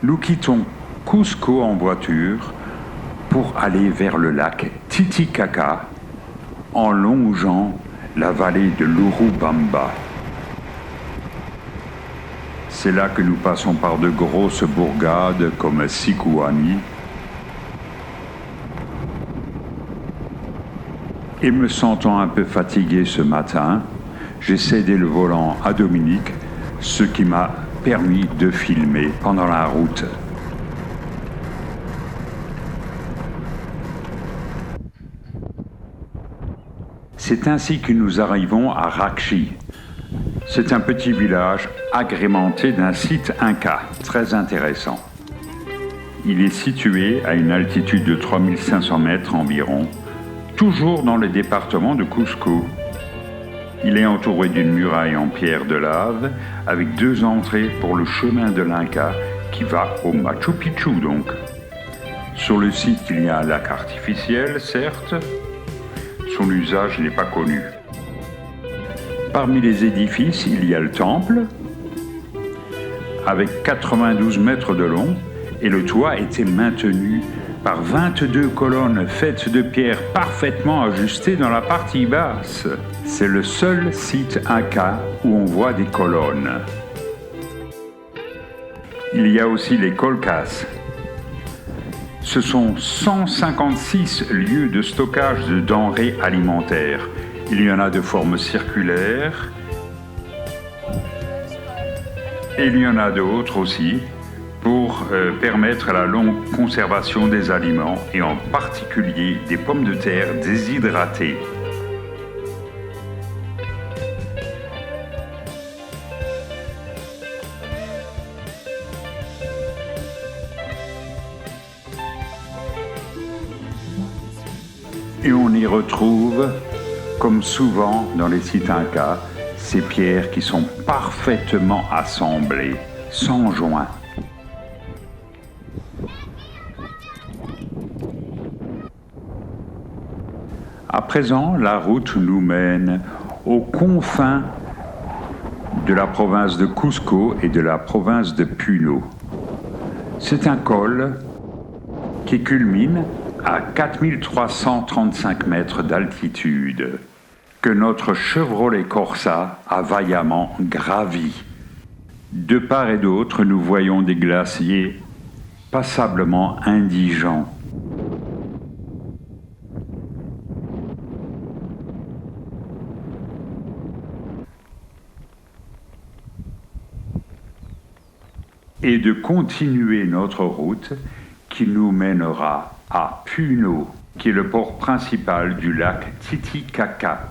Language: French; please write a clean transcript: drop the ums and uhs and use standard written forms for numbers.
Nous quittons Cusco en voiture pour aller vers le lac Titicaca en longeant la vallée de l'Urubamba. C'est là que nous passons par de grosses bourgades comme Sicuani. Et me sentant un peu fatigué ce matin, j'ai cédé le volant à Dominique, ce qui m'a permis de filmer pendant la route. C'est ainsi que nous arrivons à Raxi. C'est un petit village agrémenté d'un site Inca, très intéressant. Il est situé à une altitude de 3500 mètres environ, toujours dans le département de Cusco. Il est entouré d'une muraille en pierre de lave, avec 2 entrées pour le chemin de l'Inca qui va au Machu Picchu donc. Sur le site, il y a un lac artificiel, certes. Son usage n'est pas connu. Parmi les édifices, il y a le temple, avec 92 mètres de long, et le toit était maintenu par 22 colonnes faites de pierre parfaitement ajustées dans la partie basse. C'est le seul site Inca où on voit des colonnes. Il y a aussi les Colcas. Ce sont 156 lieux de stockage de denrées alimentaires. Il y en a de forme circulaire et il y en a d'autres aussi pour permettre la longue conservation des aliments et en particulier des pommes de terre déshydratées. Et on y retrouve, comme souvent dans les sites Inca, ces pierres qui sont parfaitement assemblées, sans joint. À présent, la route nous mène aux confins de la province de Cusco et de la province de Puno. C'est un col qui culmine à 4335 mètres d'altitude, que notre Chevrolet Corsa a vaillamment gravi. De part et d'autre, nous voyons des glaciers passablement indigents. Et de continuer notre route qui nous mènera à Puno, qui est le port principal du lac Titicaca.